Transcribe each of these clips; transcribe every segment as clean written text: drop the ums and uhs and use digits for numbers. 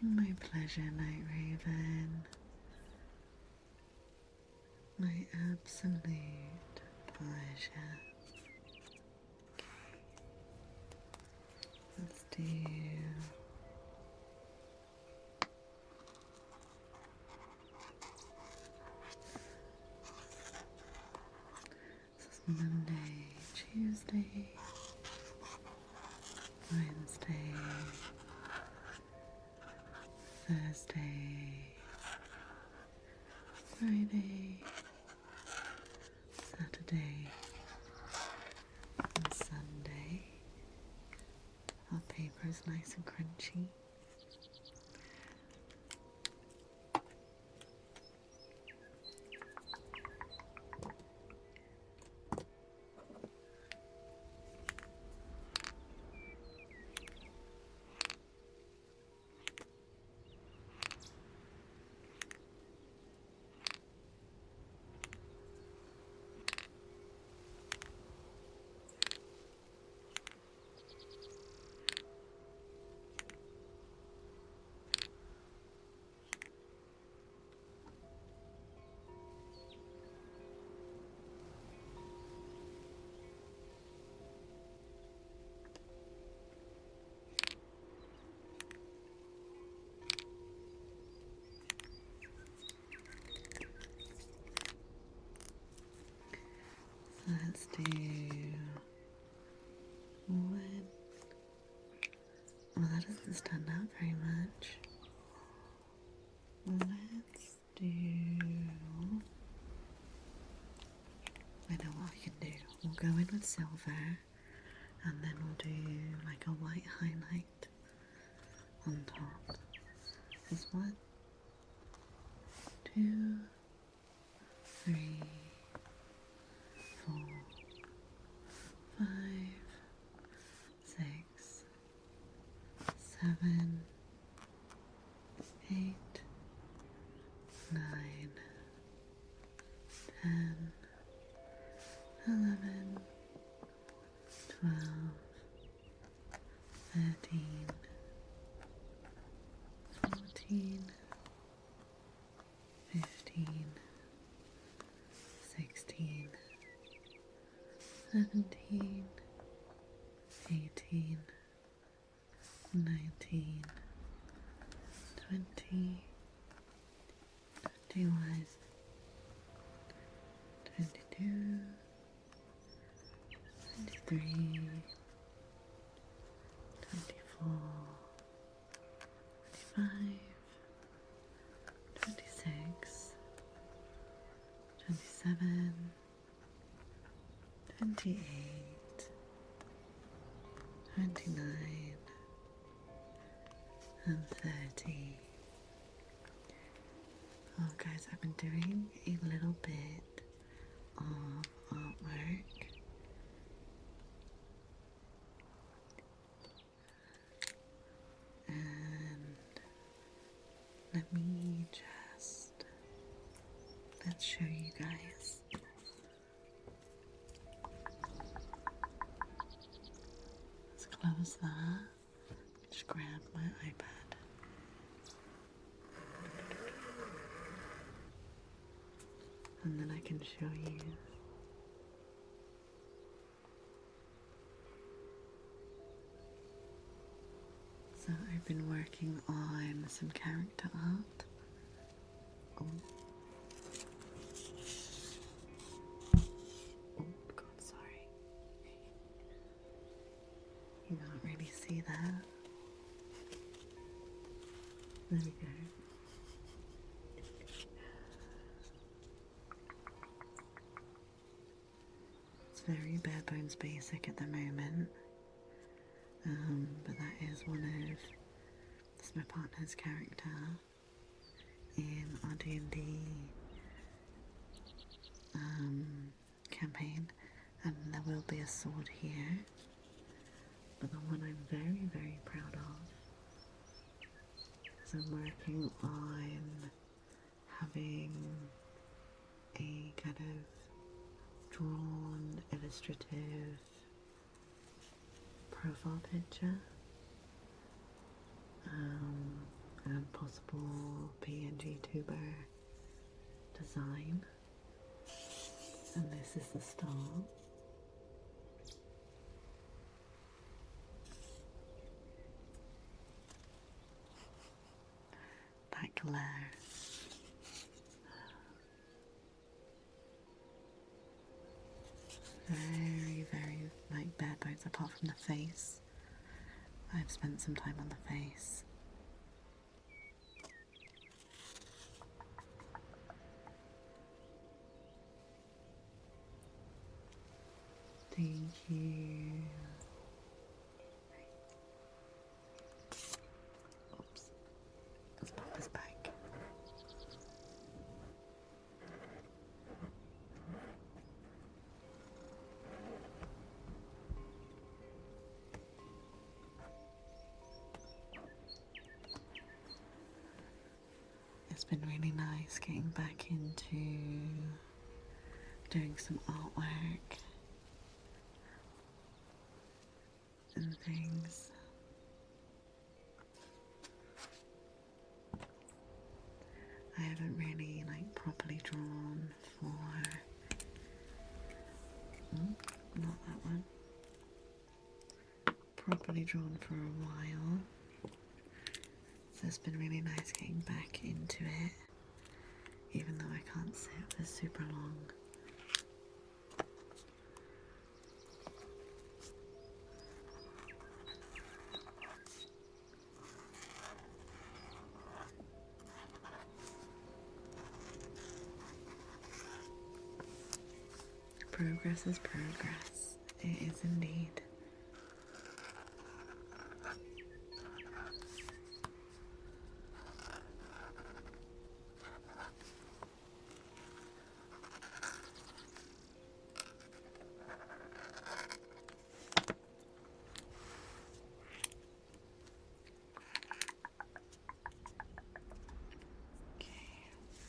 My pleasure, Night Raven. My absolute pleasure. Let's do this is Monday, Tuesday, Wednesday, Thursday, Friday, Saturday, and Sunday. Our paper is nice and crunchy. So let's do one. Well, that doesn't stand out very much. Let's do. I know what I can do. We'll go in with silver, and then we'll do like a white highlight on top. There's 1, 2, 3, 4, 5, 6, 7, 8, 9, 10, 11, 12, 13, 14, 15, 16, 17, 18, 19, 20, 21, 22, 23, 24, 25, 26, 27, 28, 29, and 30. Oh guys, I've been doing a little bit of artwork. And let me just, let's show you guys. Let's close that. Just grab my iPad. And then I can show you. So I've been working on some character art. Oh, God, sorry. You can't really see that. There we go. It's very bare bones basic at the moment. But that is that's my partner's character in our D&D campaign, and there will be a sword here, but the one I'm very, very proud of is I'm working on having a kind of drawn, illustrative profile picture and possible PNG tuber design. And this is the start. That glare. Very, very like bare bones apart from the face. I've spent some time on the face. Thank you. Oops. Let's pop this back. It's been really nice getting back into doing some artwork and things. I haven't really like properly drawn for not that one. Properly drawn for a while. So it's been really nice getting back into it, even though I can't sit for super long. Progress is progress. It is indeed.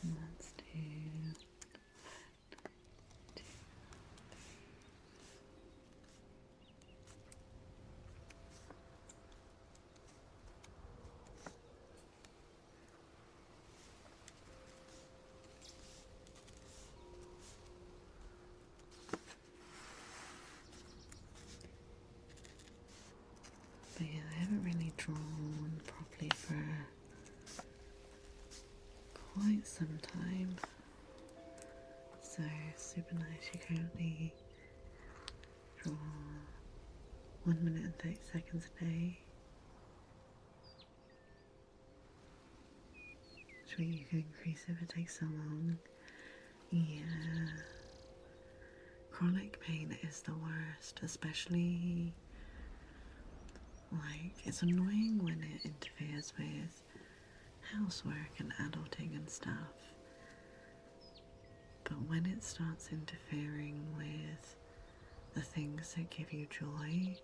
Let's do but yeah, I haven't really drawn properly for quite some time. So super nice. You currently draw 1 minute and 30 seconds a day. Sure, you can increase if it takes so long. Yeah. Chronic pain is the worst, especially like it's annoying when it interferes with housework and adulting and stuff. But when it starts interfering with the things that give you joy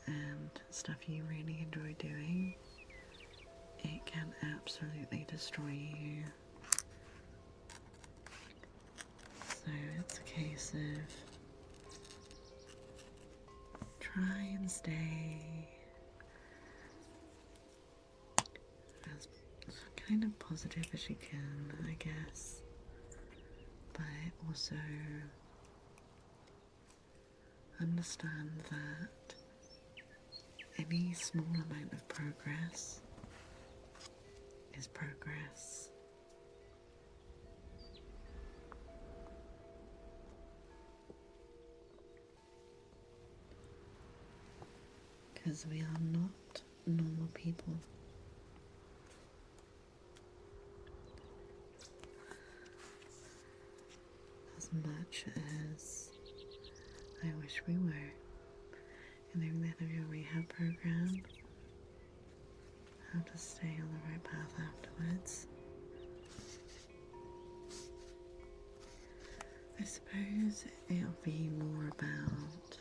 and stuff you really enjoy doing, it can absolutely destroy you. So it's a case of try and stay as kind of positive as you can, I guess, but also understand that any small amount of progress is progress. Because we are not normal people. As much as I wish we were. And even the end of your rehab program, how to stay on the right path afterwards. I suppose it'll be more about,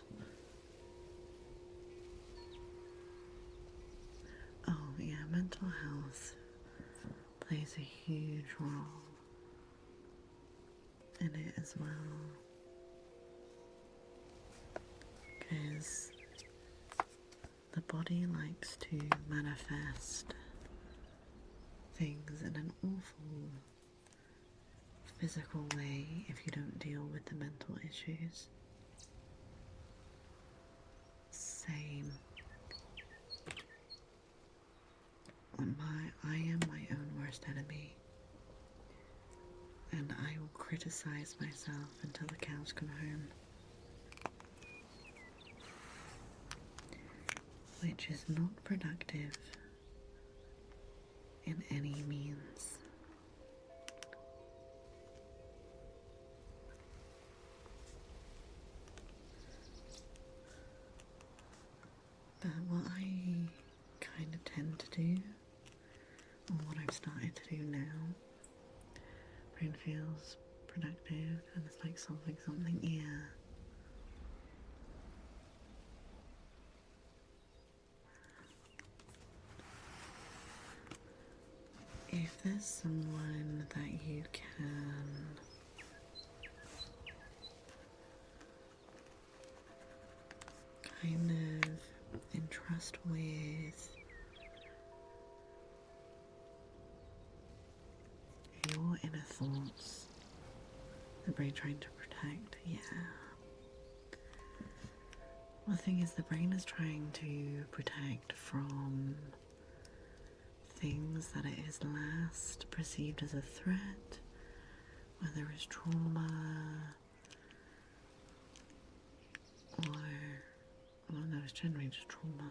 oh yeah, mental health plays a huge role in it as well. Because the body likes to manifest things in an awful physical way if you don't deal with the mental issues. Same. I am my own worst enemy, and I will criticize myself until the cows come home, which is not productive in any means. But what I kind of tend to do, or what I've started to do now, brain feels productive and it's like something, yeah. If there's someone that you can kind of entrust with your inner thoughts, the brain trying to protect, yeah. Well, the thing is, the brain is trying to protect from things that it is last perceived as a threat, whether it's trauma or, well, no, it's generally just trauma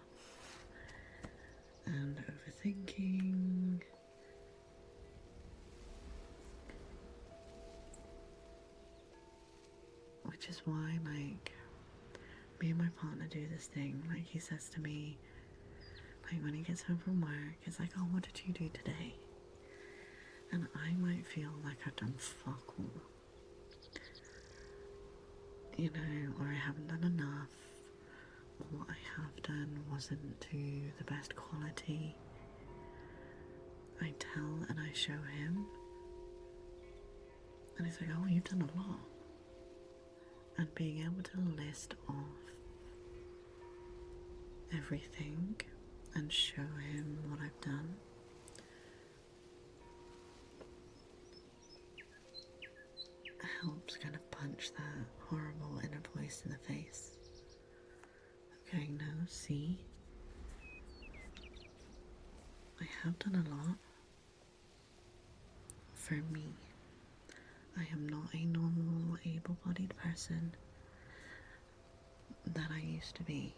and overthinking. Which is why, like, me and my partner do this thing. Like, he says to me, like, when he gets home from work, he's like, oh, what did you do today? And I might feel like I've done fuck all, you know, or I haven't done enough, or what I have done wasn't to the best quality. I tell and I show him, and he's like, oh, you've done a lot. And being able to list off everything and show him what I've done helps kind of punch that horrible inner voice in the face. Okay, no, see, I have done a lot for me. I am not a normal, able-bodied person that I used to be.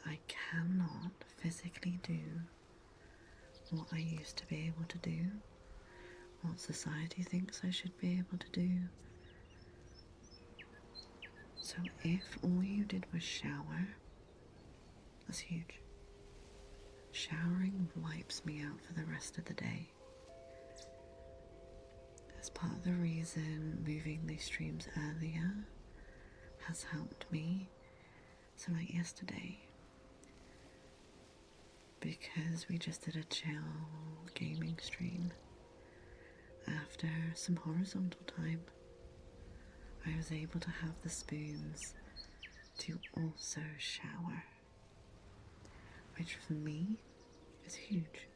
I cannot physically do what I used to be able to do, what society thinks I should be able to do. So if all you did was shower, that's huge. Showering wipes me out for the rest of the day. As part of the reason moving these streams earlier has helped me. So like yesterday, because we just did a chill gaming stream, after some horizontal time, I was able to have the spoons to also shower, which for me is huge.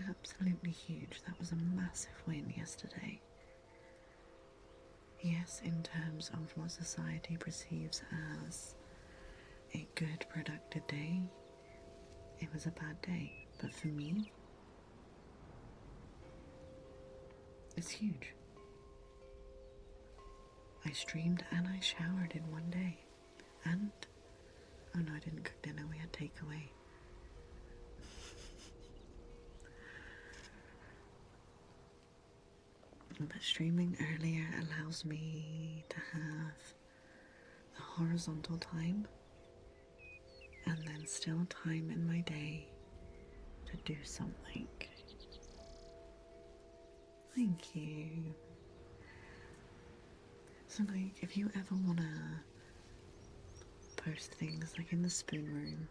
Absolutely huge. That was a massive win yesterday. Yes, in terms of what society perceives as a good, productive day, it was a bad day. But for me, it's huge. I streamed and I showered in one day. And, oh no, I didn't cook dinner, we had takeaway. But streaming earlier allows me to have the horizontal time and then still time in my day to do something. Thank you. So like, if you ever wanna post things like in the spoon room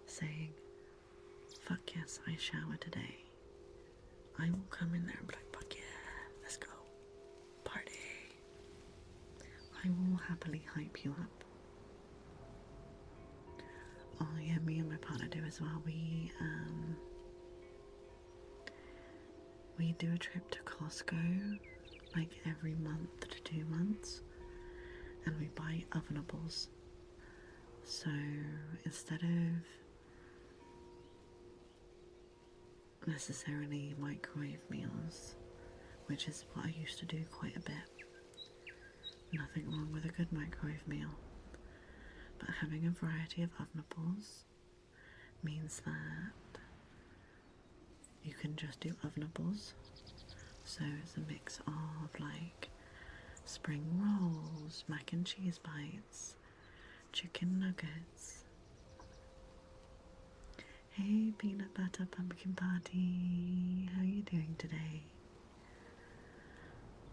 saying, fuck yes, I shower today, I will come in there and be like, fuck yeah, let's go, party. I will happily hype you up. I me and my partner do as well. We do a trip to Costco like every month to 2 months, and we buy ovenables. So instead of necessarily microwave meals, which is what I used to do quite a bit, nothing wrong with a good microwave meal, but having a variety of ovenables means that you can just do ovenables. So it's a mix of like spring rolls, mac and cheese bites, chicken nuggets. Hey, peanut butter pumpkin party, how are you doing today?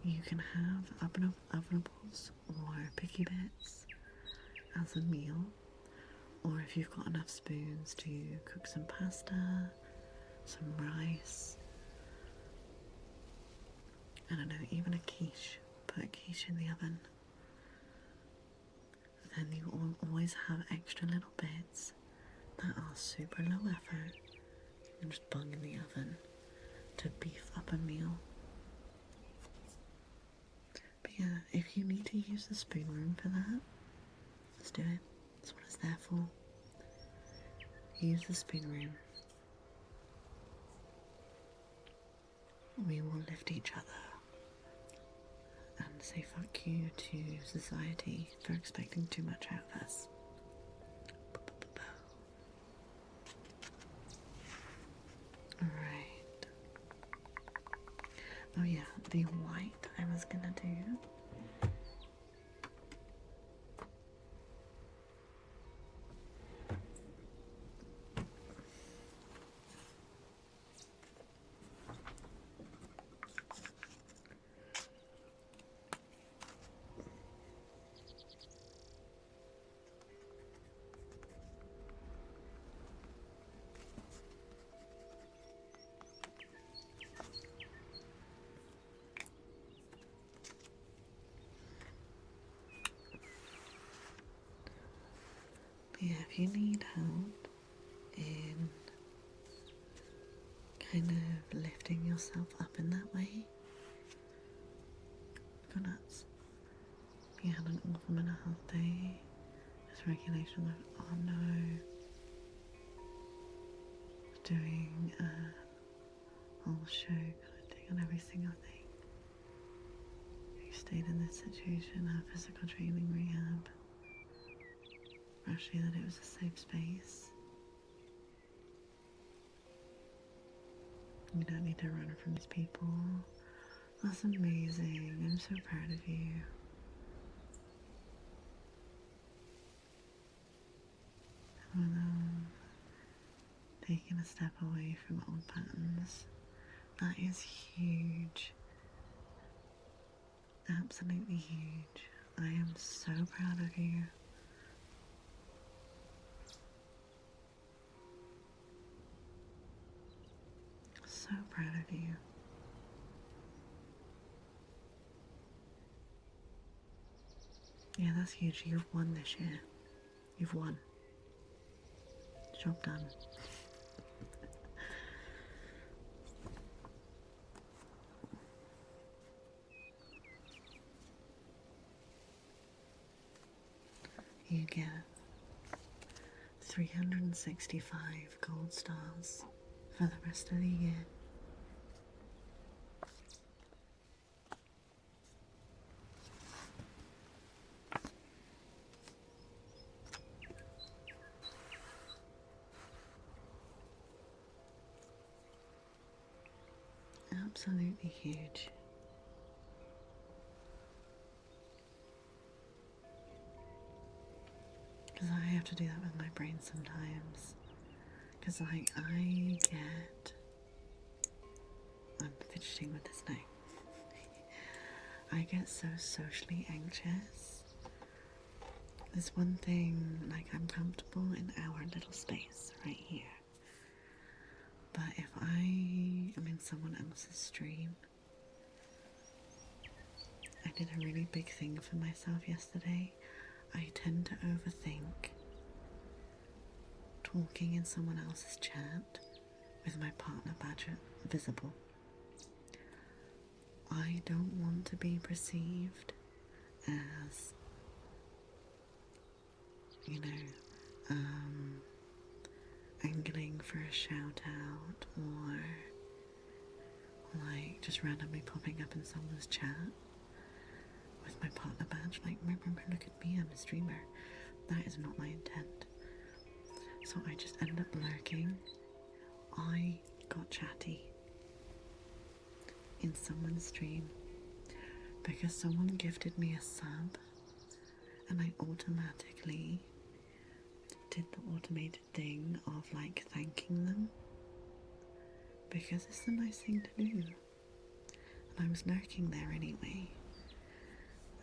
You can have ovenables or picky bits as a meal, or if you've got enough spoons to cook some pasta, some rice, I don't know, even a quiche. Put a quiche in the oven. Then you will always have extra little bits that are super low effort and just bung in the oven to beef up a meal. But yeah, if you need to use the spoon room for that, let's do it. That's what it's there for. Use the spoon room. We will lift each other and say fuck you to society for expecting too much out of us. Alright. Oh yeah, the white I was gonna do. Yeah, if you need help in kind of lifting yourself up in that way, go nuts. You had an awful mental health day, dysregulation, oh no, doing a whole show commenting on every single thing. You stayed in this situation, have physical training rehab. Actually, that it was a safe space. You don't need to run from these people. That's amazing. I'm so proud of you. Taking a step away from old patterns. That is huge. Absolutely huge. I am so proud of you. So proud of you. Yeah, that's huge. You've won this year. You've won. Job done. You get 365 gold stars for the rest of the year. Absolutely huge. Because I have to do that with my brain sometimes. Because I get... I'm fidgeting with this now. I get so socially anxious. There's one thing, like I'm comfortable in our little space right here. But if I am in someone else's stream, I did a really big thing for myself yesterday. I tend to overthink talking in someone else's chat with my partner badge visible. I don't want to be perceived as, you know, angling for a shout out or like just randomly popping up in someone's chat with my partner badge. Like, remember, look at me, I'm a streamer. That is not my intent. So I just ended up lurking. I got chatty in someone's stream because someone gifted me a sub and I automatically did the automated thing of like thanking them because it's the nice thing to do. And I was lurking there anyway.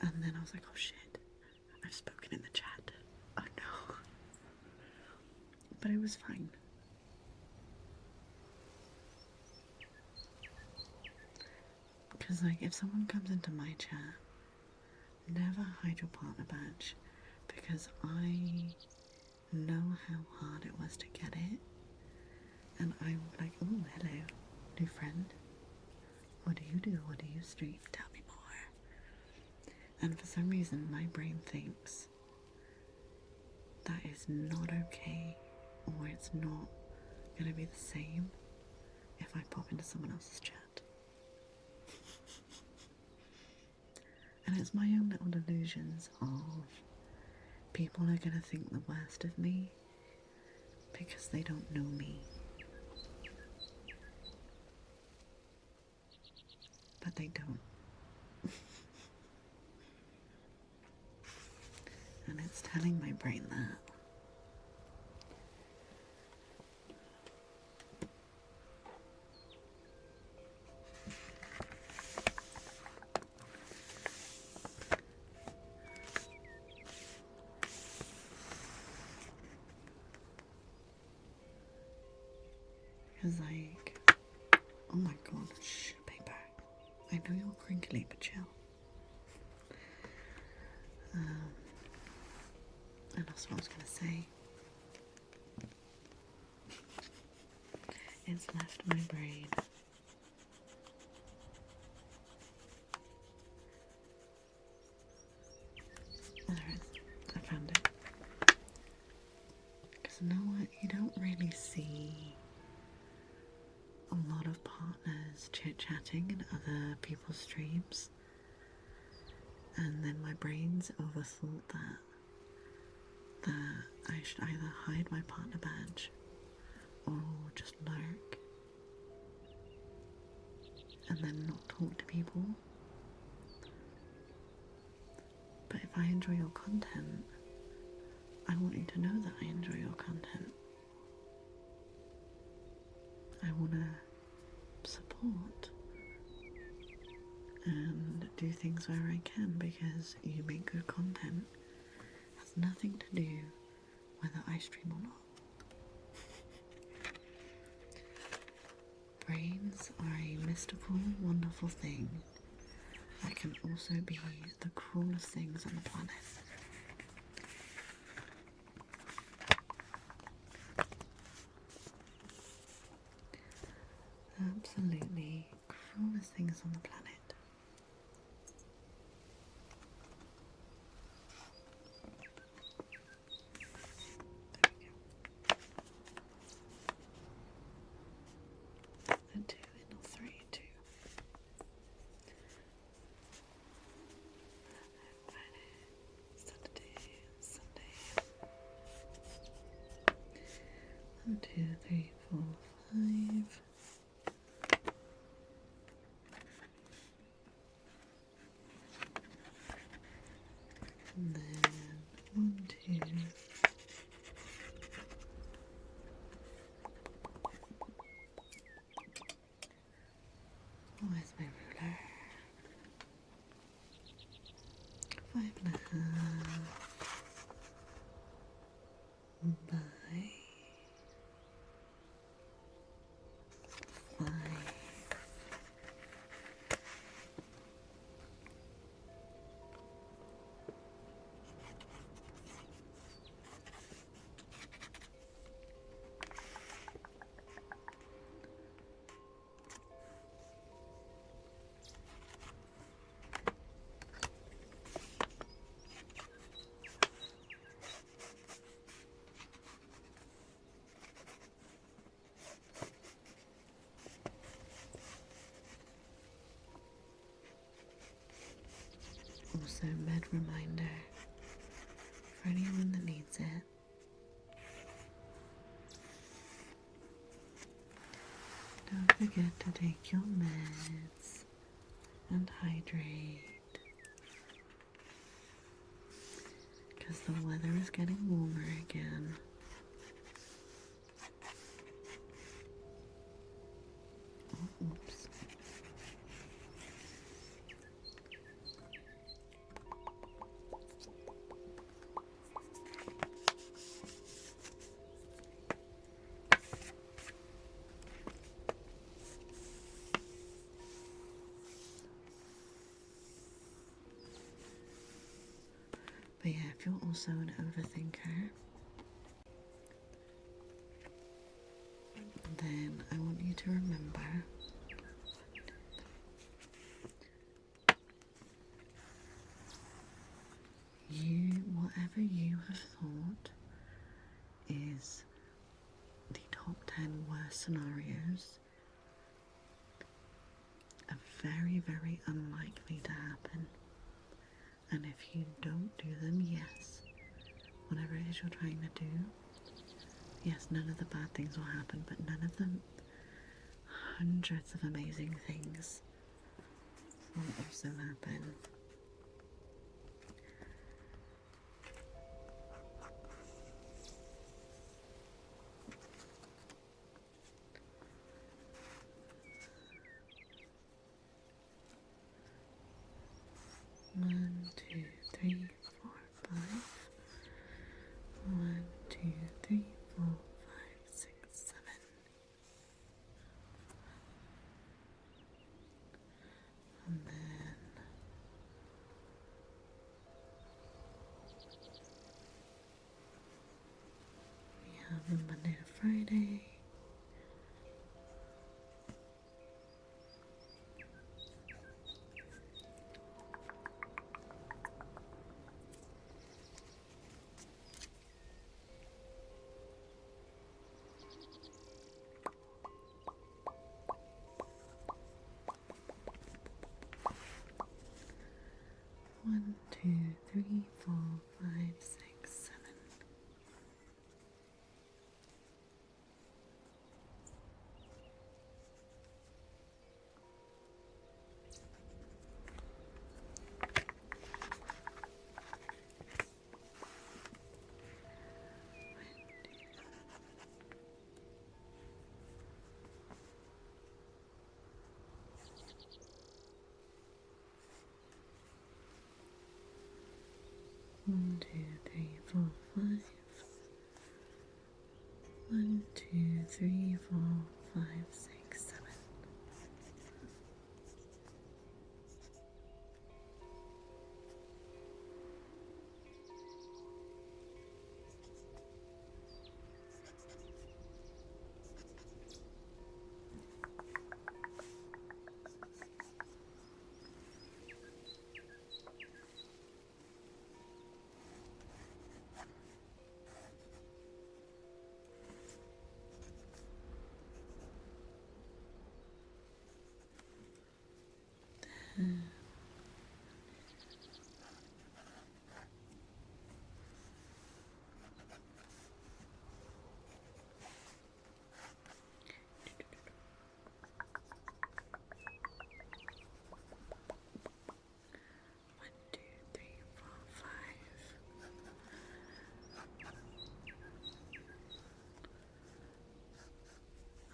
And then I was like, oh shit, I've spoken in the chat. Oh no. But it was fine. Because like if someone comes into my chat, never hide your partner badge because I know how hard it was to get it. And I'm like, oh hello, new friend. What do you do? What do you stream? Tell me more. And for some reason my brain thinks that is not okay, or it's not going to be the same if I pop into someone else's chat. And it's my own little delusions of people are going to think the worst of me because they don't know me. But they don't. And it's telling my brain that. Because like, oh my god, shh, paper. I know you're crinkly, but chill. And that's what I was going to say. It's left my brain. There it is. I found it. Because you know what? You don't really see a lot of partners chit-chatting in other people's streams. And then my brain's overthought that I should either hide my partner badge or just lurk and then not talk to people. But if I enjoy your content, I want you to know that I enjoy your content. I want to support and do things where I can because you make good content. It has nothing to do whether I stream or not. Brains are a mystical, wonderful thing that can also be the cruelest things on the planet. Absolutely cruelest things on the planet. There we go. A 2 and a 3, 2. Friday, Saturday, Sunday. 1, 2, 3, 4, 5. And then 1, 2. Where's my ruler? 5.5 by 5. So, bed reminder for anyone that needs it. Don't forget to take your meds and hydrate, because the weather is getting warmer again. Oh, oops. But yeah, if you're also an overthinker, then I want you to remember whatever you have thought is the top 10 worst scenarios are very, very unlikely to happen. And if you don't do them, yes, whatever it is you're trying to do, yes, none of the bad things will happen, but none of the hundreds of amazing things will also happen. One, two, three, four, five. 1, 2, 3, 4, 5, 6, 7. And then we have a Monday to Friday. One, two, three, four, five, six, 7. One, two, three, four, 5. 1, 2, 3, 4, 5, 6, 7.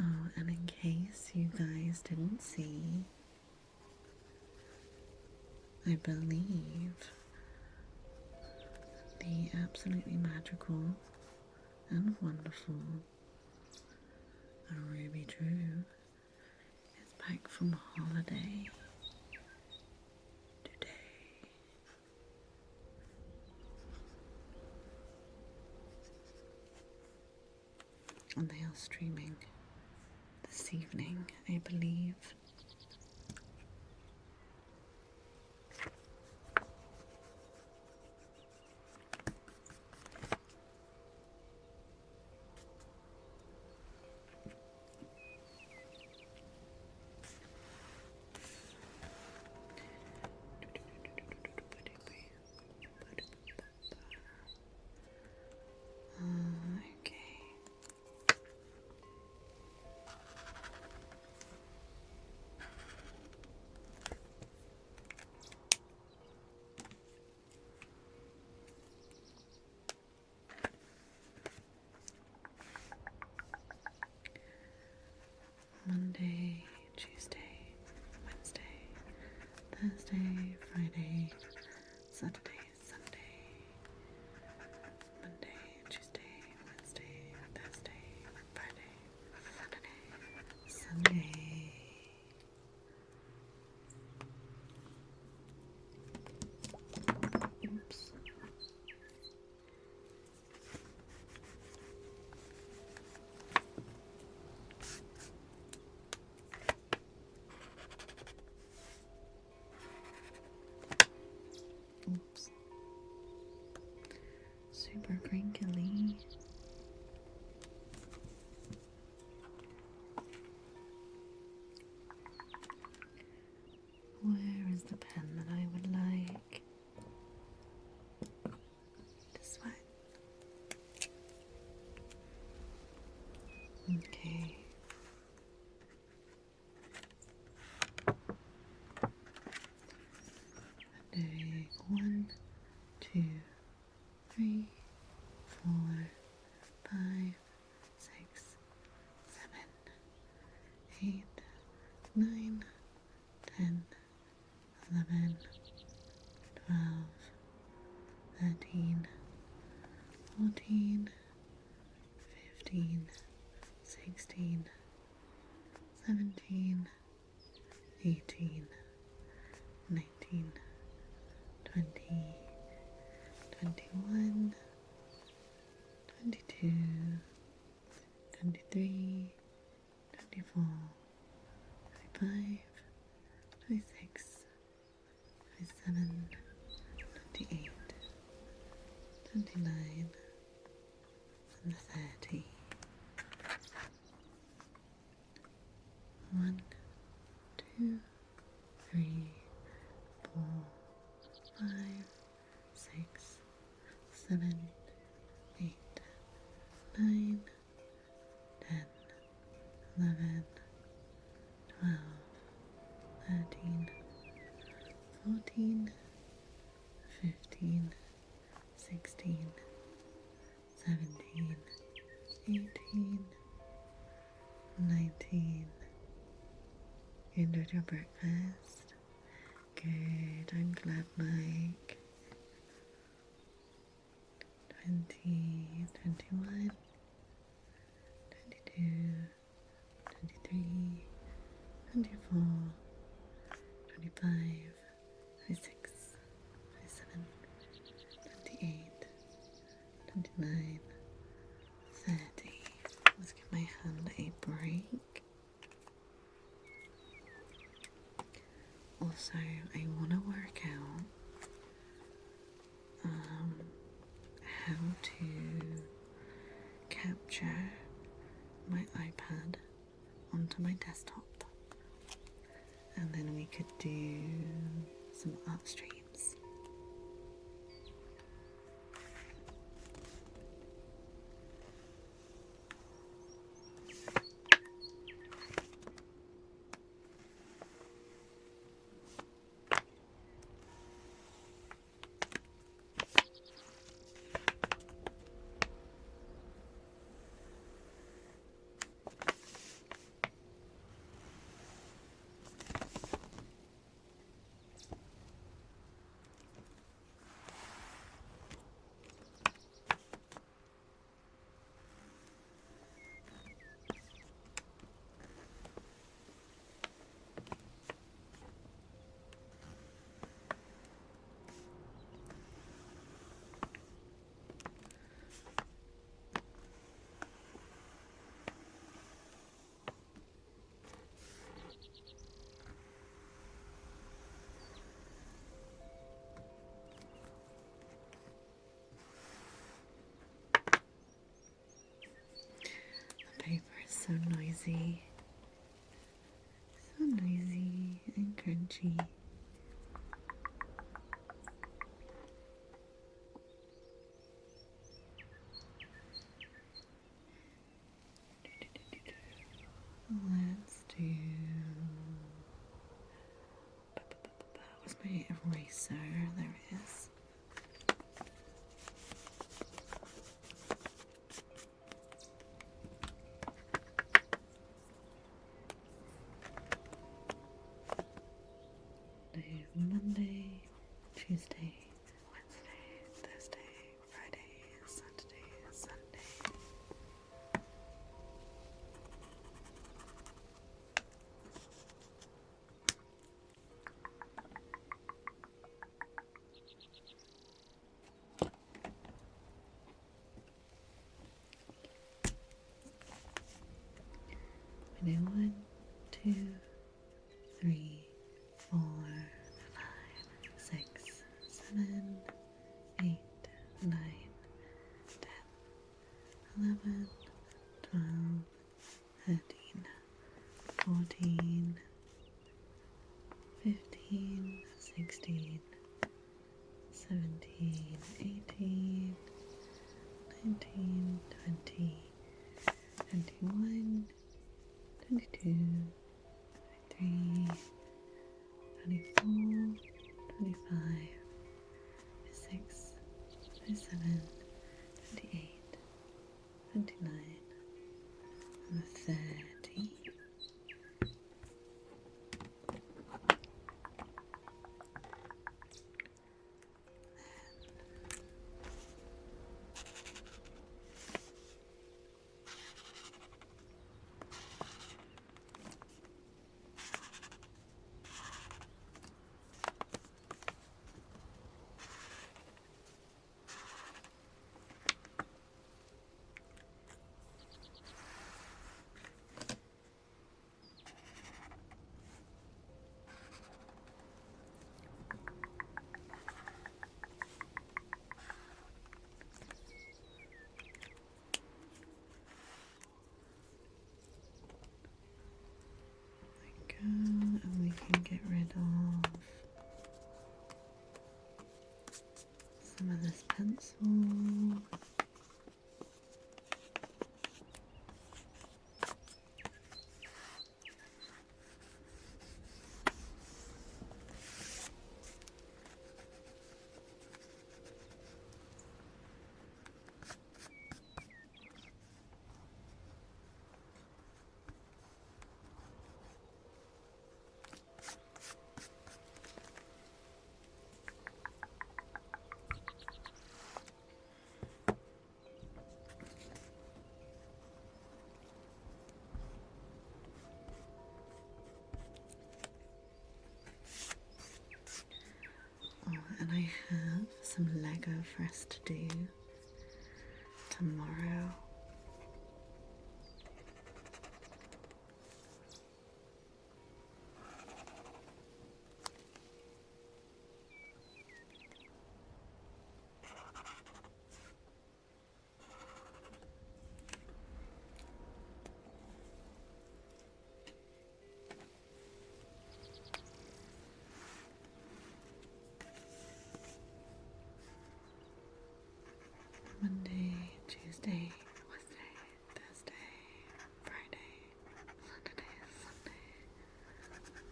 Oh, and in case you guys didn't see, I believe the absolutely magical and wonderful Ruby Drew is back from holiday today. And they are streaming this evening, I believe. Tuesday, Wednesday, Thursday, Friday, Saturday, Sunday, Monday, Tuesday, Wednesday, Thursday, Friday, Saturday, Sunday. Oops. Oops. Super crinkly. Where is the pen that I would like? This one. Okay. Doing 1, 2, 3, 4, 5, 6, 7, 8, 9, 10, 11, 12, 13, 14, 15, 16, 17, 18, 19, 20, 21, 22, 23, 24, 25, 26, 27, 28, 29, and 30. 1, 2, 3, 4, 5, 6, 7, 8, 9, 10, 11, 12, 13, 14, 15, 16, 17, 18, 19. You enjoyed your breakfast? Good, I'm glad, Mike. 20, 21, 22, 23, 24, 25, 26, 27, 28, 29, 30. Let's give my hand a break. Also, I want to work out how to capture my iPad onto my desktop, and then we could do some art streams. Paper is so noisy and crunchy. Let's do. Where's my eraser? There it is. 1, 2, 3, 4, 5, 6, 7, 8, 9, 10, 11, 12, 13, 14, 15, 16, 17, 18, 19, 20, 21, 22, 23, 24, 25, 26, 27, 28, 29, and 30. And we can get rid of some of this pencil. And I have some Lego for us to do tomorrow. Monday, Tuesday, Wednesday, Thursday, Friday, Saturday, Sunday.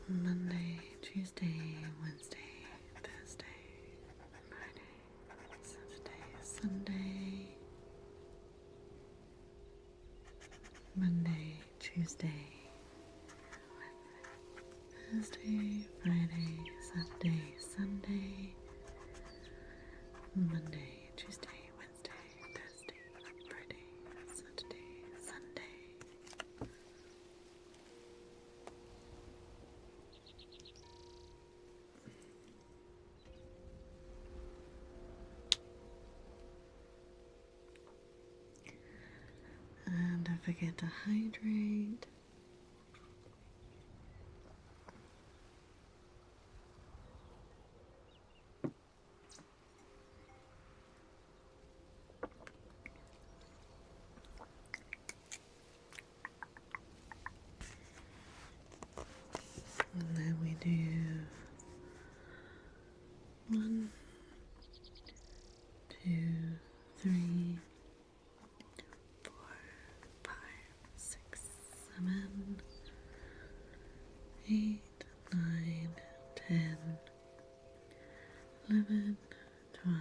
Monday, Tuesday, Wednesday, Thursday, Friday, Saturday, Sunday. Monday, Tuesday, Thursday, Friday, Saturday, Sunday. Monday, Tuesday, Wednesday, Thursday, Friday, Saturday, Sunday. And don't forget to hydrate. And then we do 1, 2, 3, 4, 5, 6, 7, 8, 9, 10, 11, 12,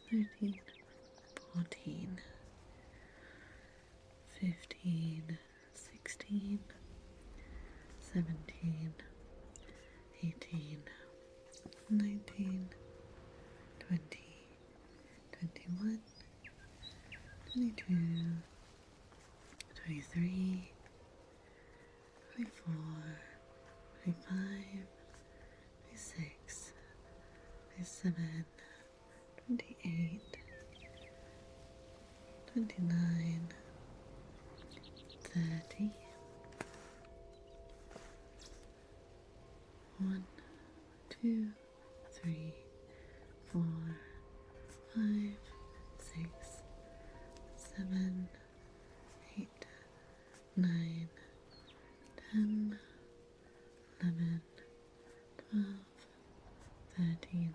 13, 14, 15, 16, 17, 18, 19, 20, 21, 22, 23, 24, 25, 26, 27, 28, 29, 30, 2, 3, 4, 5, 6, 7, 8, 9, 10, 11, 12, 13,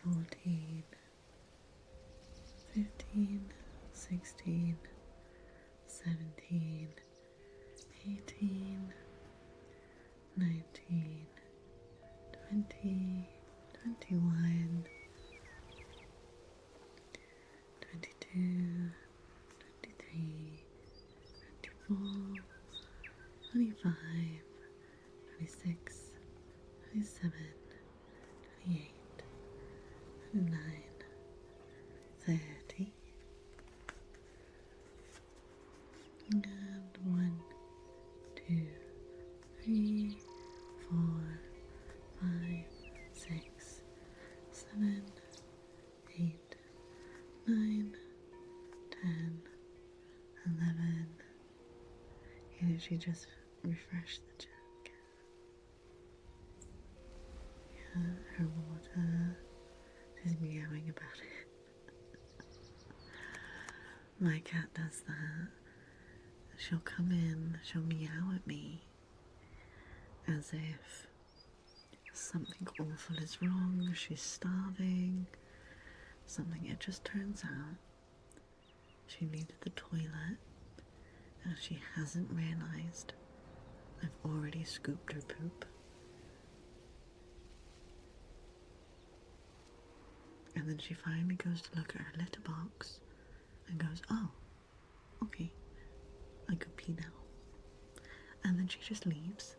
14, 15, 16, 17, 18, 19, 20, 21, 22, 23, 24, 25, 26, 27, 28, 29, 30, and 1, 2, 3, 4, 5, 6, 7, 8, 9, 10, 11. You literally just refresh the jug. Yeah, her water. She's meowing about it. My cat does that. She'll come in, she'll meow at me as if something awful is wrong, she's starving, something. It just turns out she needed the toilet and she hasn't realised I've already scooped her poop. And then she finally goes to look at her litter box and goes, oh, okay, I could pee now. And then she just leaves.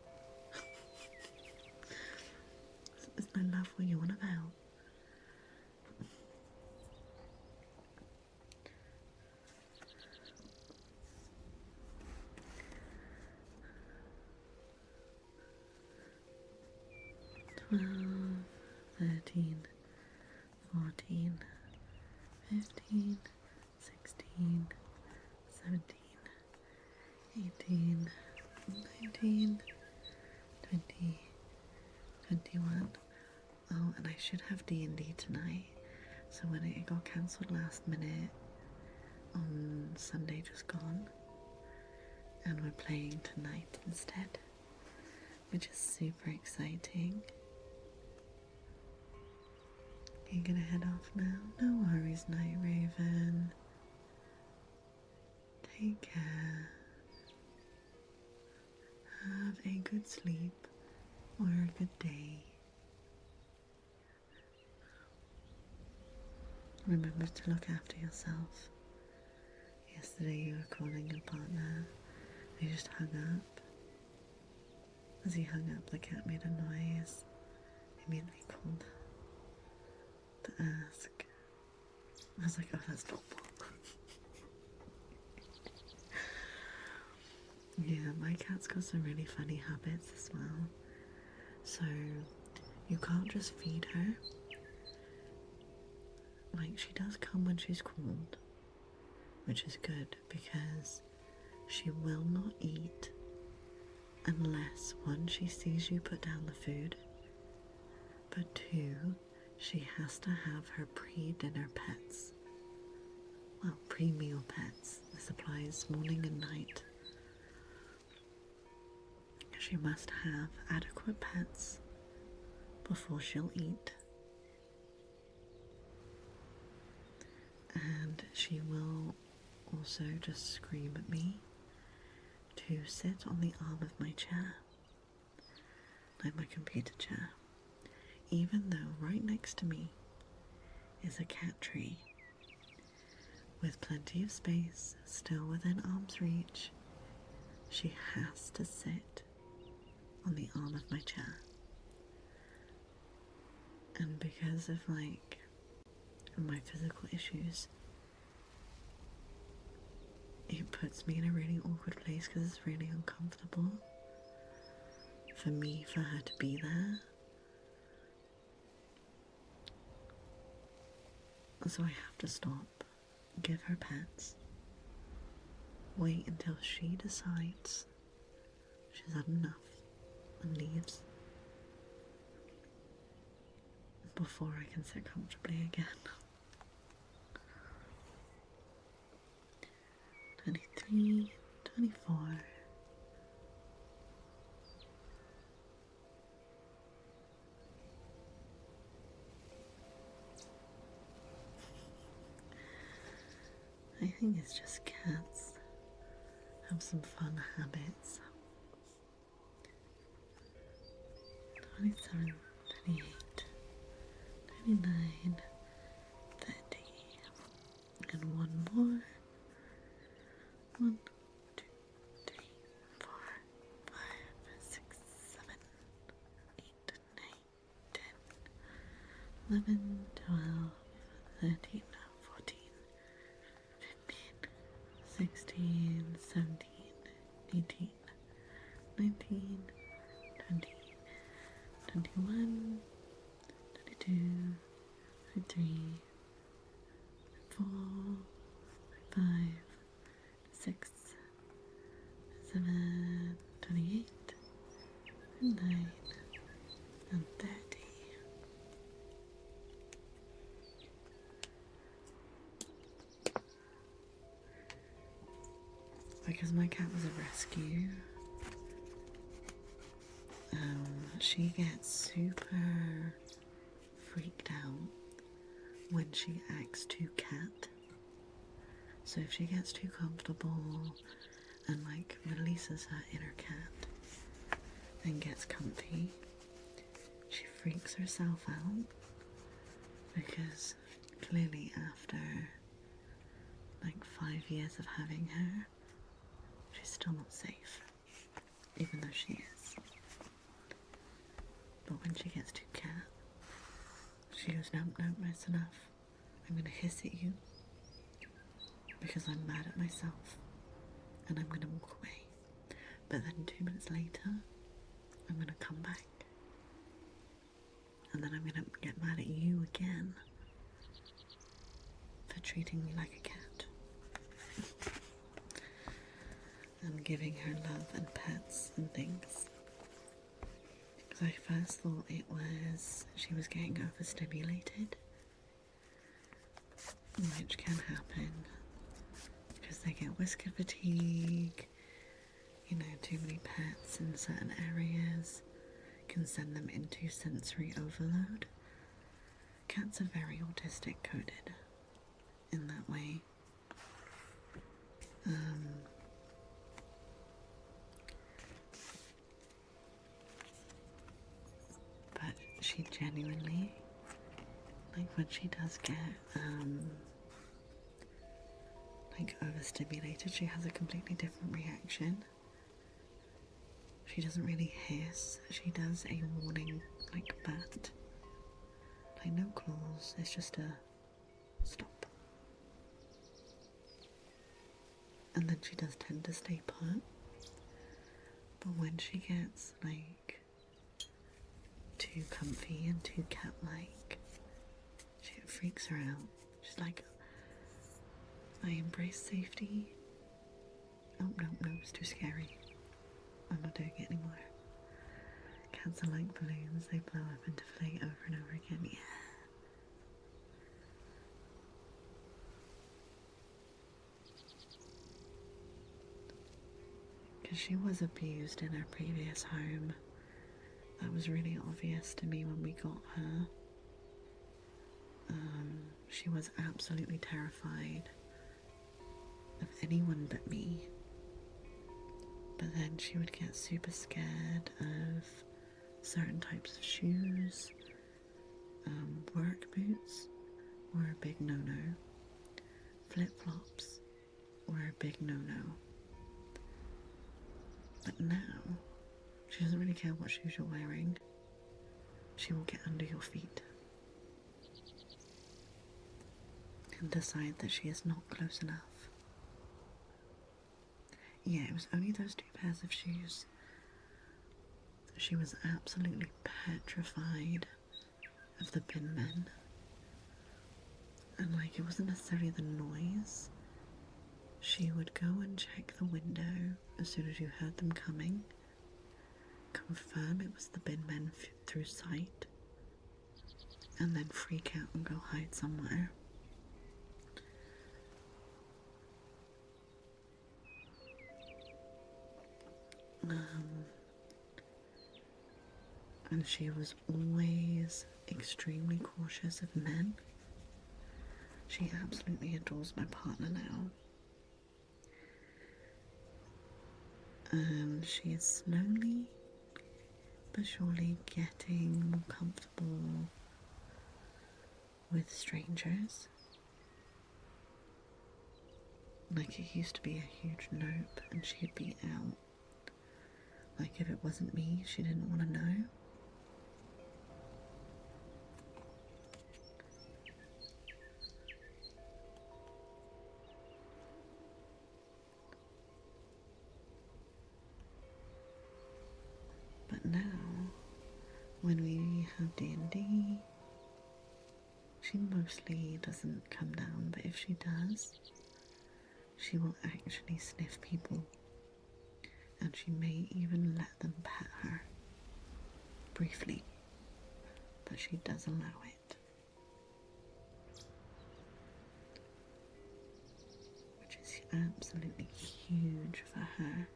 Isn't that love what you want about? "12, 13, 14, 15, 16, 17, 18, 19, 20, 21. Oh, and I should have D&D tonight. So when it got cancelled last minute on Sunday just gone, and we're playing tonight instead, which is super exciting. Are you gonna head off now? No worries, Night Raven. Take care. Have a good sleep or a good day. Remember to look after yourself. Yesterday you were calling your partner. They just hung up. As he hung up, the cat made a noise. He immediately called to ask. I was like, oh, that's normal. Yeah, my cat's got some really funny habits as well. So, you can't just feed her. Like, she does come when she's cold, which is good because she will not eat unless, one, she sees you put down the food, but two, she has to have her pre-dinner pets. Well, pre-meal pets. This applies morning and night. She must have adequate pets before she'll eat. And she will also just scream at me to sit on the arm of my chair, like my computer chair, even though right next to me is a cat tree with plenty of space, still within arm's reach. She has to sit on the arm of my chair. And because of like my physical issues, it puts me in a really awkward place because it's really uncomfortable for me, for her to be there. So I have to stop, give her pets, wait until she decides she's had enough and leaves. before I can sit comfortably again. 23, 24. I think it's just cats have some fun habits. 27, 28, 29, 30, and one more. 1, 2, 3, 4, 5, 6, 7, 8, 9, 10, 11, 12, 13, 14, 15, 16, 17, 18, 19, 20, 21, 22, 23, 24, 25, 6, 7, 28, 29, and 30. Because my cat was a rescue, she gets super freaked out when she acts too cat. So if she gets too comfortable and like releases her inner cat and gets comfy, she freaks herself out, because clearly after like 5 years of having her, she's still not safe, even though she is. But when she gets too cat, she goes, nope, nope, that's enough. I'm gonna hiss at you because I'm mad at myself, and I'm gonna walk away. But then 2 minutes later, I'm gonna come back, and then I'm gonna get mad at you again for treating me like a cat and giving her love and pets and things. Because I first thought it was she was getting overstimulated, which can happen because they get whisker fatigue. You know, too many pets in certain areas can send them into sensory overload. Cats are very autistic coded in that way. But she genuinely, like when she does get like overstimulated, she has a completely different reaction. She doesn't really hiss, she does a warning like bat. Like no claws, it's just a stop. And then she does tend to stay put. But when she gets like too comfy and too cat-like, it freaks her out. She's like, I embrace safety. Oh, no, no, it's too scary. I'm not doing it anymore. Cats are like balloons, they blow up and deflate over and over again. Yeah. Because she was abused in her previous home. That was really obvious to me when we got her. She was absolutely terrified of anyone but me. But then she would get super scared of certain types of shoes. Work boots were a big no-no. Flip-flops were a big no-no. But now, she doesn't really care what shoes you're wearing. She will get under your feet and decide that she is not close enough. Yeah, it was only those 2 pairs of shoes. She was absolutely petrified of the bin men. And like, it wasn't necessarily the noise. She would go and check the window as soon as you heard them coming, confirm it was the bin men through sight, and then freak out and go hide somewhere. And she was always extremely cautious of men. She absolutely adores my partner now. And she is slowly but surely getting more comfortable with strangers. Like, it used to be a huge nope and she'd be out. Like, if it wasn't me, she didn't want to know. But now, when we have D&D, she mostly doesn't come down, but if she does, she will actually sniff people. And she may even let them pet her. Briefly. But she does allow it. Which is absolutely huge for her.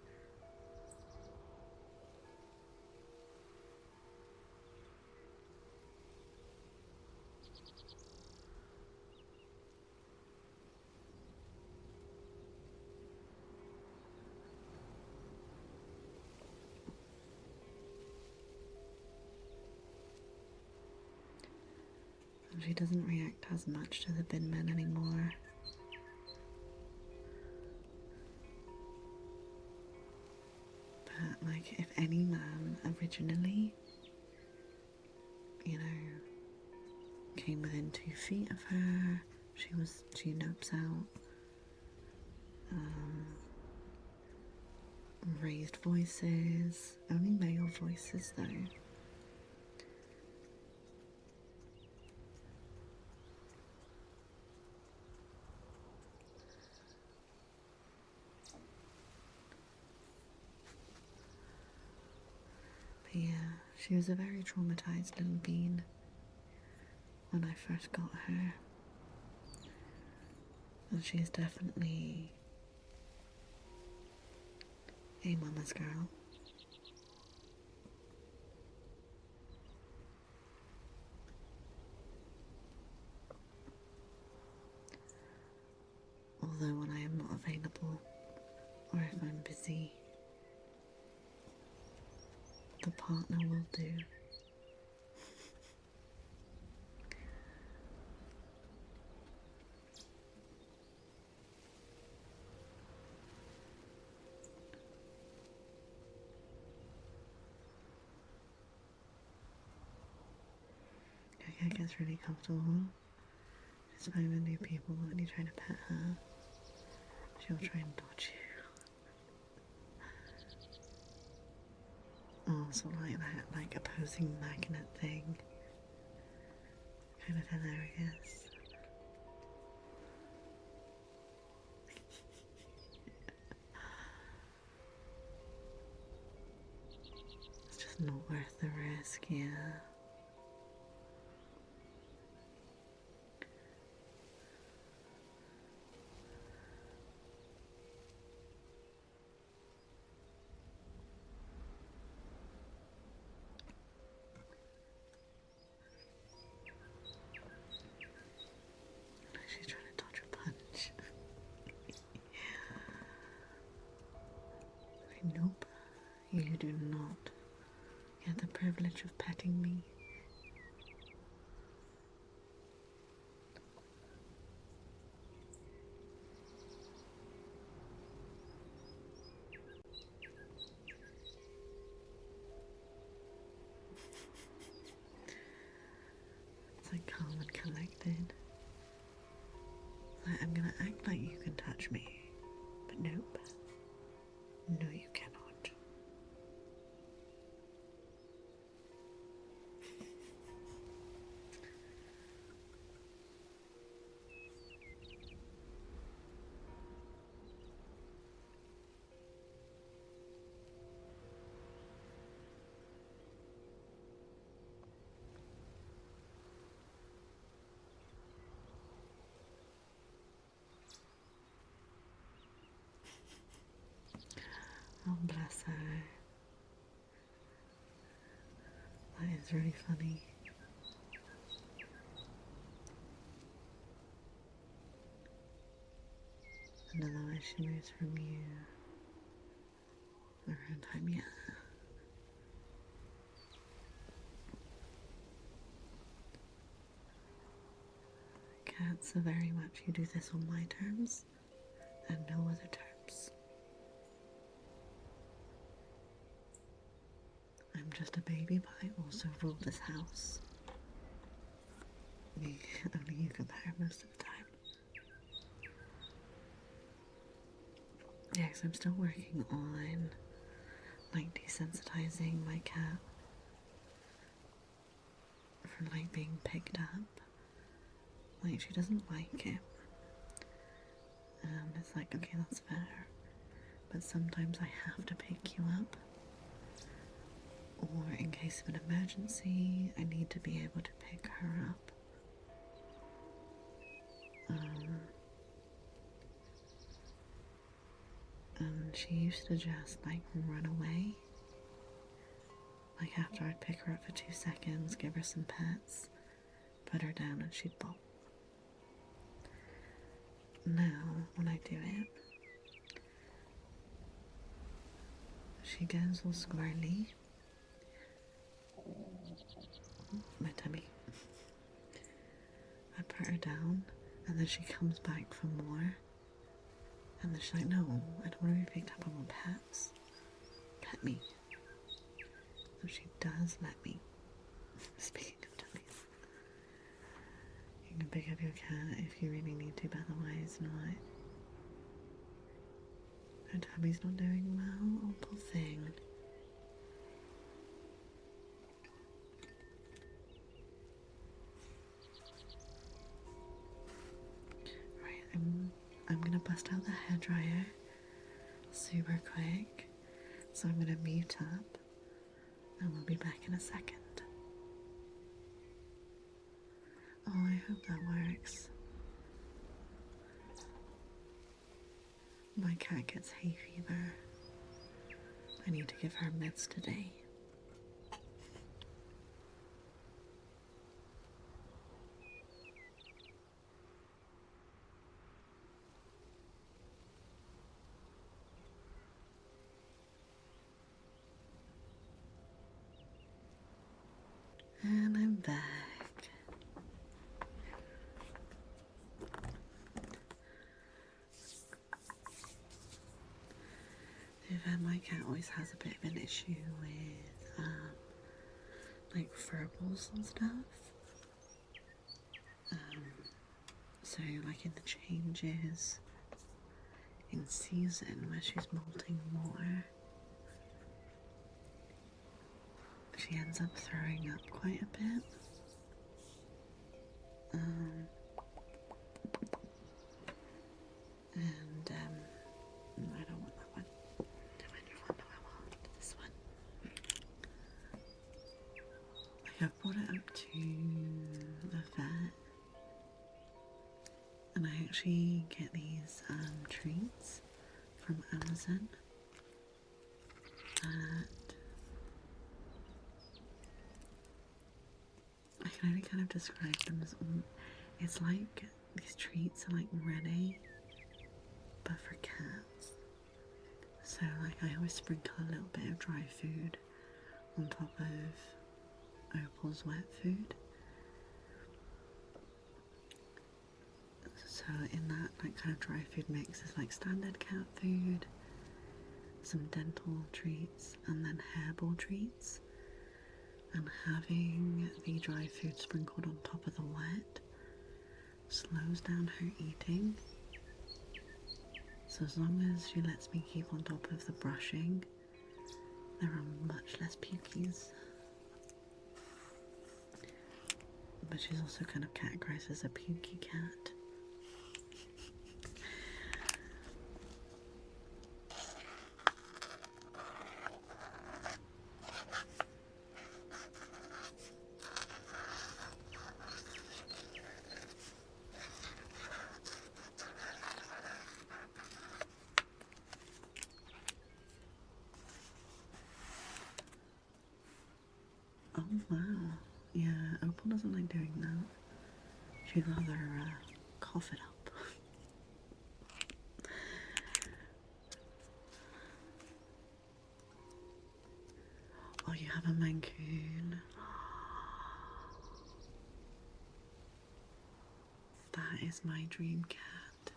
And she doesn't react as much to the bin men anymore. But, like, if any man originally, you know, came within 2 feet of her, she nopes out. Raised voices, only male voices though. But yeah, she was a very traumatized little bean when I first got her. And she's definitely a mama's girl. Although when I am not available, or if I'm busy, the partner will do. It gets really comfortable. Just finding new people when you're trying to pet her. She'll try and dodge you. Oh, so like that, like opposing magnet thing. Kind of hilarious. It's just not worth the risk, yeah. She's trying to dodge a punch. Nope, you do not get the privilege of petting me. It's like calm and collected. Like, I'm gonna act like you can touch me, but nope. No, you cannot. Oh, bless her. That is really funny. Another way she moves from you. Around time, yeah. Cats are very much, you do this on my terms and no other terms. I'm just a baby, but I also rule this house. Only you compare most of the time. Yeah, 'cause I'm still working on like desensitizing my cat for like being picked up. Like she doesn't like it. And it's like, okay, that's fair. But sometimes I have to pick you up. Or in case of an emergency, I need to be able to pick her up. And she used to just like run away. Like after I'd pick her up for 2 seconds, give her some pets, put her down and she'd bolt. Now, when I do it, she goes all squirrely. My tummy. I put her down and then she comes back for more. And then she's like, no, I don't want to be picked up, I want pets. Pet me. So she does let me. Speaking of tummies. You can pick up your cat if you really need to, but otherwise not. Her tummy's not doing well, oh poor thing. Right, I'm gonna bust out the hairdryer super quick. So I'm gonna mute up and we'll be back in a second. Oh, I hope that works. My cat gets hay fever. I need to give her meds today. And I'm back. My cat always has a bit of an issue with like fur balls and stuff. So like in the changes in season where she's molting more, she ends up throwing up quite a bit. And I don't want that one. Which one do I want? This one. Like I've brought it up to the vet, and I actually get these treats from Amazon that I can only kind of describe them as, it's like these treats are like ready but for cats. So like I always sprinkle a little bit of dry food on top of Opal's wet food. So in that like kind of dry food mix is like standard cat food, some dental treats, and then hairball treats. And having the dry food sprinkled on top of the wet slows down her eating. So as long as she lets me keep on top of the brushing, there are much less pukies. But she's also kind of categorized as a pukey cat. Oh wow. Yeah, Opal doesn't like doing that. She'd rather cough it up. Oh, you have a Mancoon. That is my dream cat.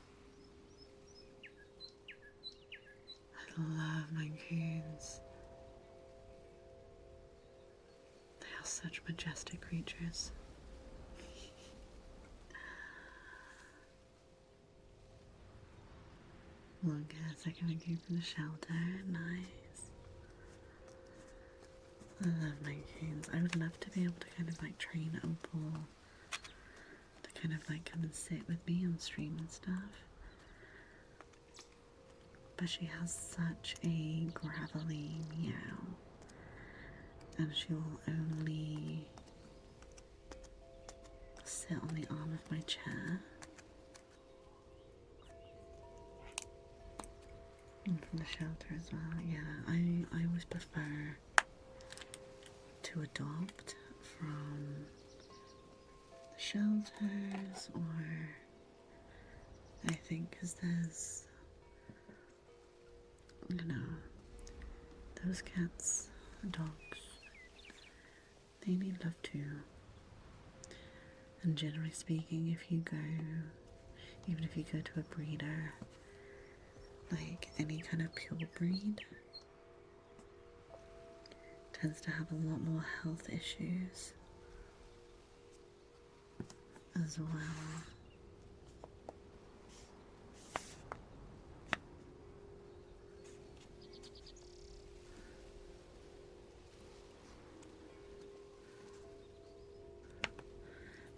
I love Mancoons. They are such majestic creatures. Look, a second Mancoon from the shelter. Nice. I love Mancoons. I would love to be able to kind of like train Opal to kind of like come and sit with me on stream and stuff. But she has such a gravelly meow, and she will only sit on the arm of my chair. And from the shelter as well. Yeah, I always prefer to adopt from the shelters, or I think because there's, you know, those cats and dogs, they need love too. And generally speaking, if you go, even if you go to a breeder, like any kind of pure breed, tends to have a lot more health issues as well.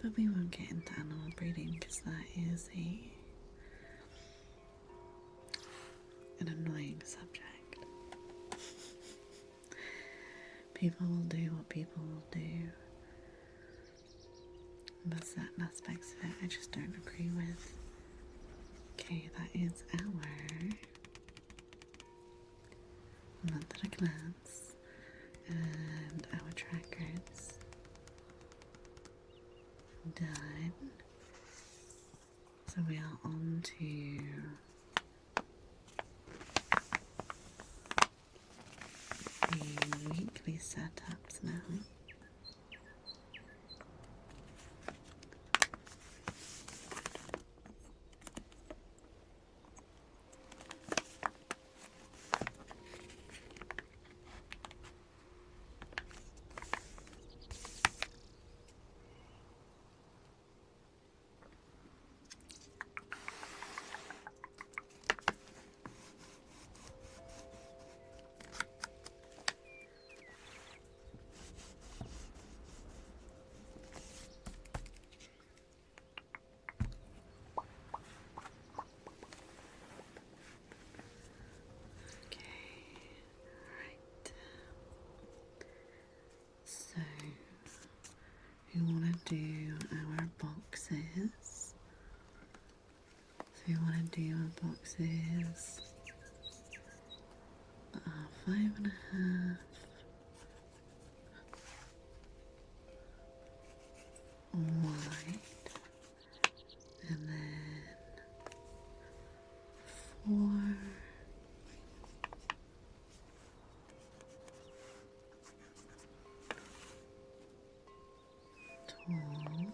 But we won't get into animal breeding because that is an annoying subject. People will do what people will do, but certain aspects of it I just don't agree with. Okay, that is our month at a glance and our trackers done. So we are on to the weekly setups now. So we want to do our boxes. So we want to do our boxes that are 5.5 wide, and then 4 tall,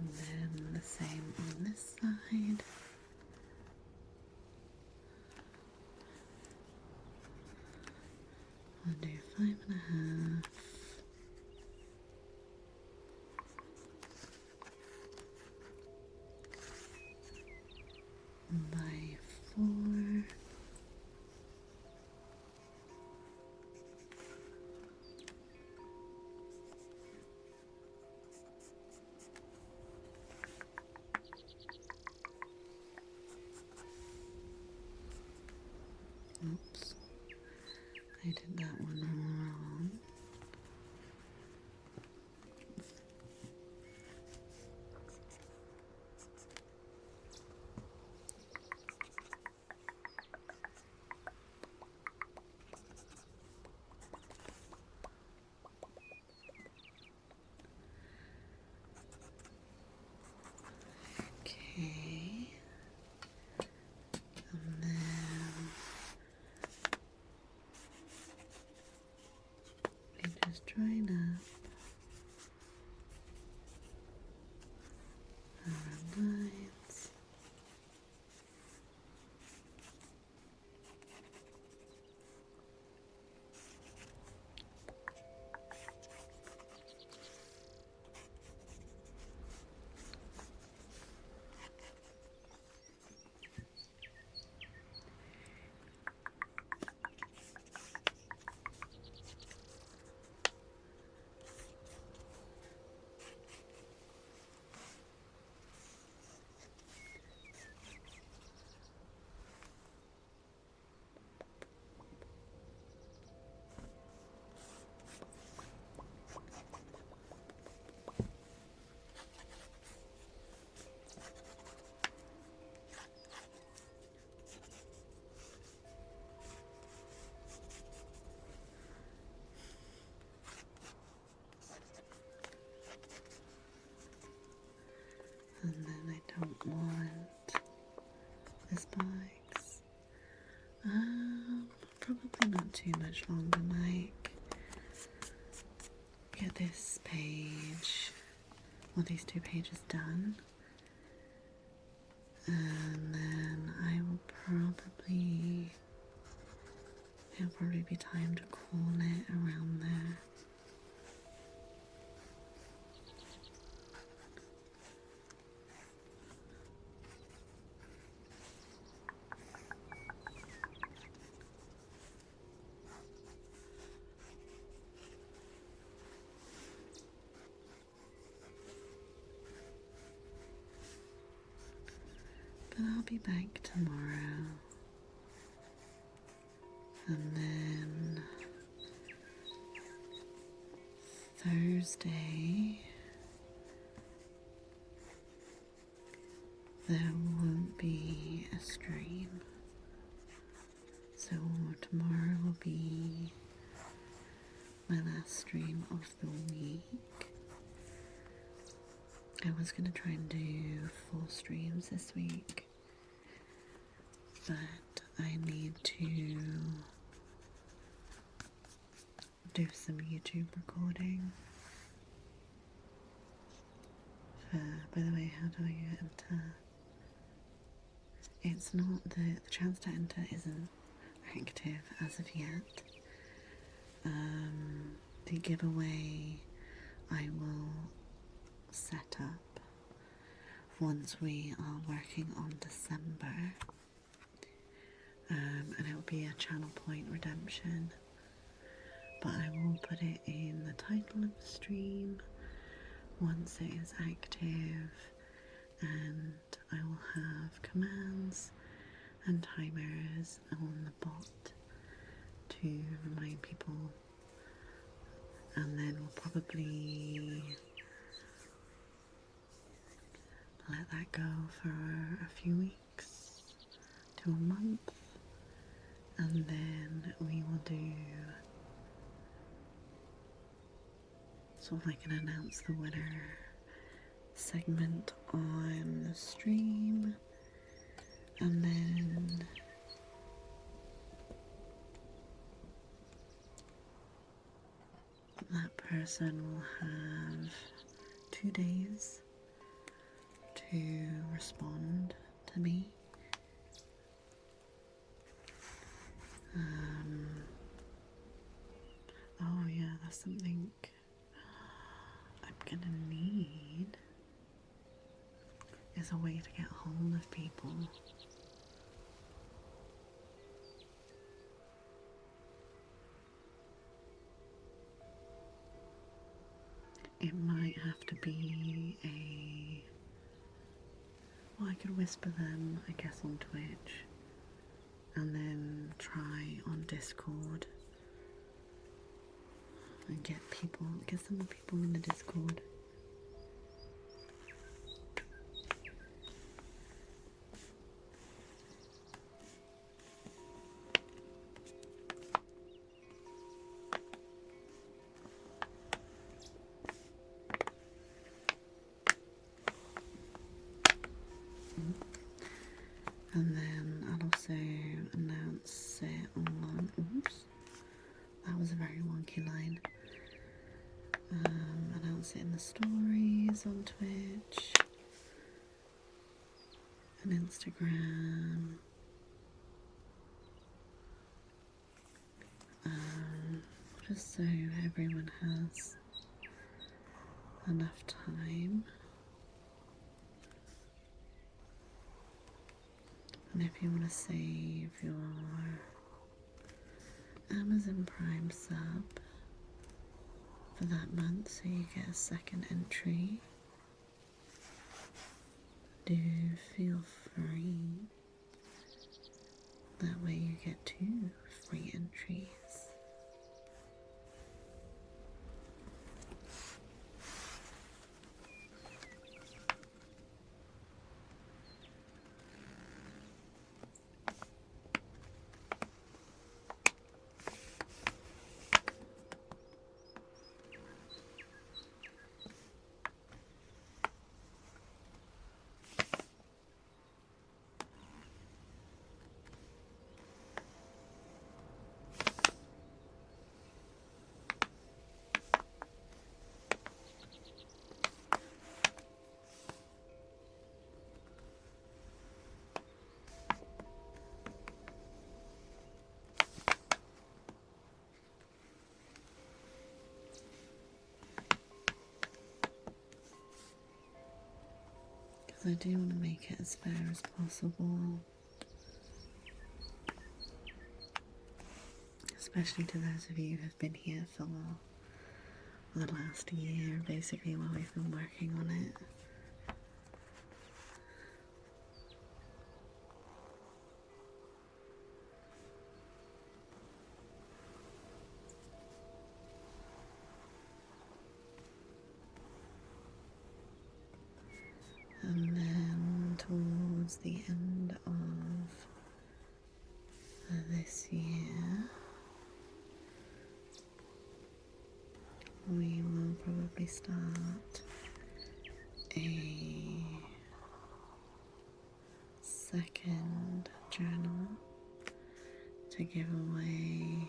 and then the same on this side. I'll do 5.5 by 4. Oops, I did that one wrong. Okay, and then we just join up our lines. And then I don't want the spikes. Probably not too much longer, Mike. Get this page, or these 2 pages done. And then I will it'll probably be time to call it around there. But I'll be back tomorrow. And then Thursday, there won't be a stream. So tomorrow will be my last stream of the week. I was going to try and do 4 streams this week, but I need to do some YouTube recording. By the way, how do I enter? It's not the chance to enter isn't active as of yet. The giveaway I will set up once we are working on December, and it'll be a channel point redemption, but I will put it in the title of the stream once it is active, and I will have commands and timers on the bot to remind people, and then we'll probably let that go for a few weeks to a month, and then we will do sort of like an announce the winner segment on the stream, and then that person will have 2 days to respond to me. Oh yeah, that's something I'm gonna need, is a way to get hold of people. It might have to be well, I could whisper them, I guess, on Twitch, and then try on Discord and get some more people in the Discord. And then I'll also announce it on, oops, that was a very wonky line. Announce it in the stories on Twitch and Instagram. Just so everyone has enough time. And if you want to save your Amazon Prime sub for that month so you get a second entry, do feel free. That way you get 2 free entries. I do want to make it as fair as possible, especially to those of you who have been here for the last year, basically, while we've been working on it. And then towards the end of this year, we will probably start a second journal to give away.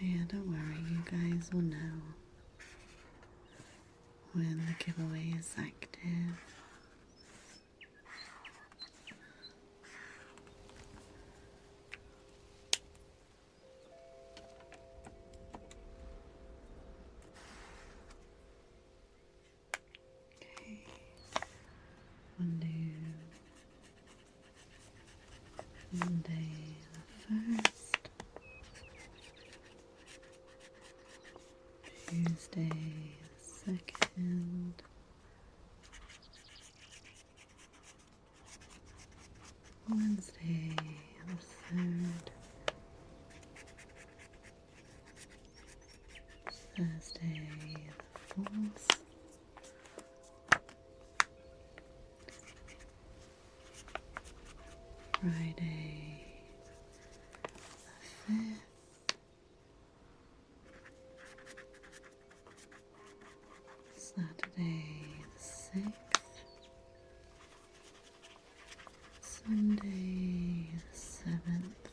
Yeah, don't worry, you guys will know when the giveaway is active. Okay, Monday the 1st. Tuesday the 2nd, Wednesday the 3rd, Thursday the 4th, Friday the 5th, Saturday the 6th, Sunday the 7th,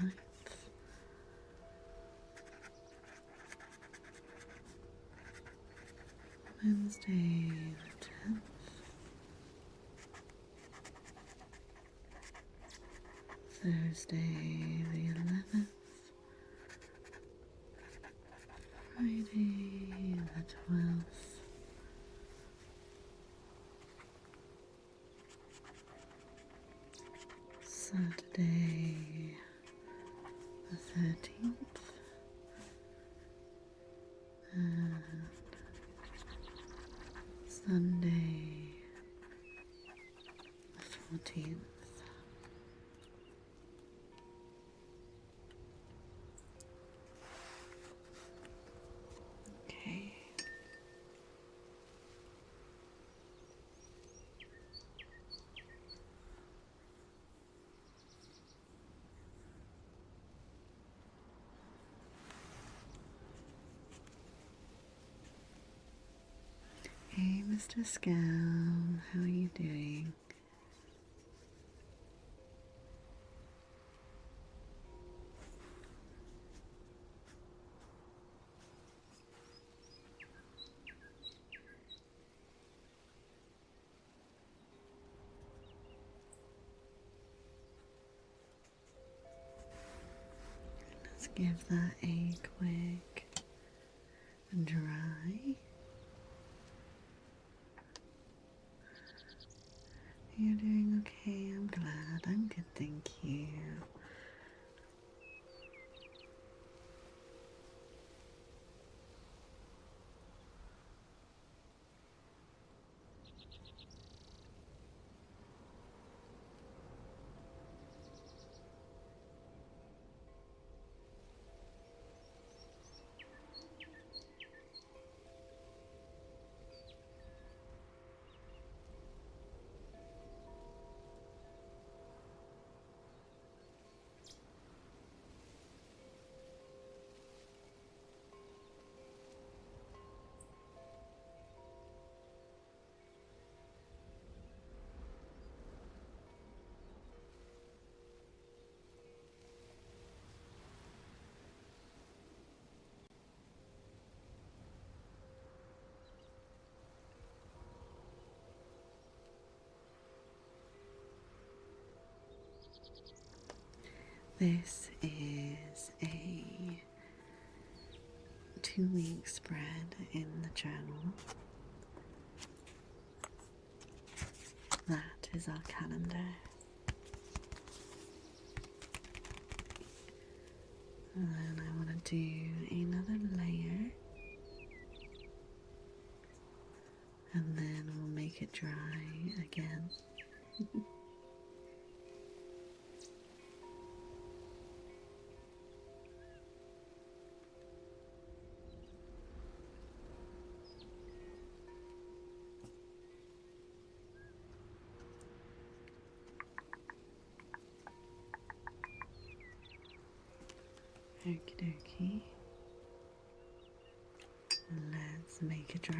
9th, Wednesday the 10th, Thursday the 11th, Friday the 12th, Saturday the 13th, and Sunday the 14th. Okay. Hey, Mr. Scout, how are you doing? Let's give that a quick dry. You're doing okay, I'm glad. I'm good, thank you. This is a 2-week spread in the journal. That is our calendar. And then I want to do another layer. And then we'll make it dry again. Okie dokie. Let's make it dry.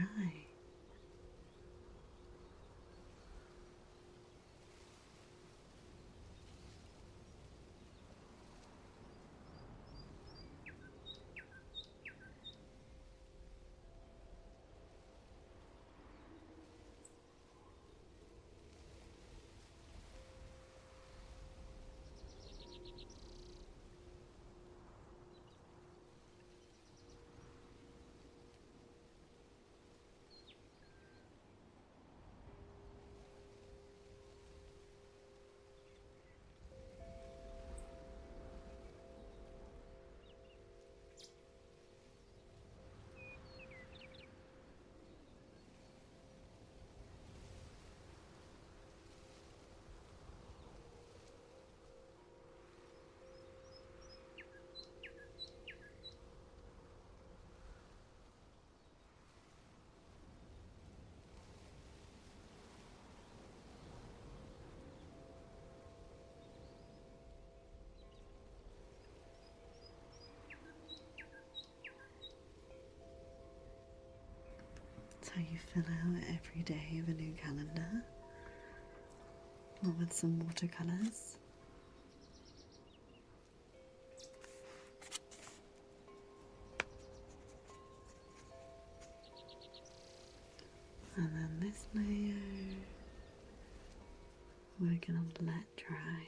That's how you fill out every day of a new calendar. Or with some watercolours. And then this layer we're gonna let dry.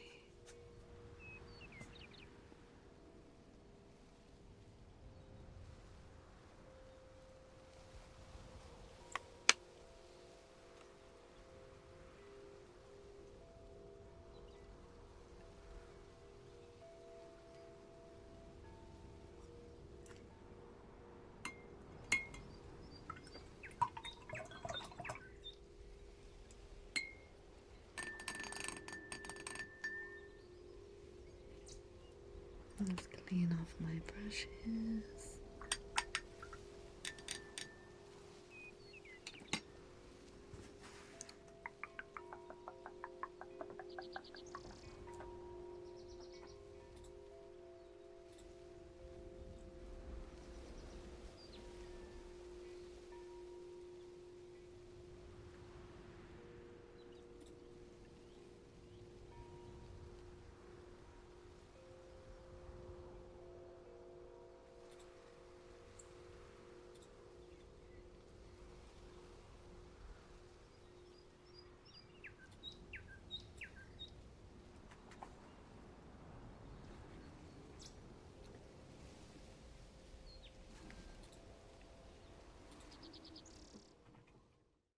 Let's clean off my brushes.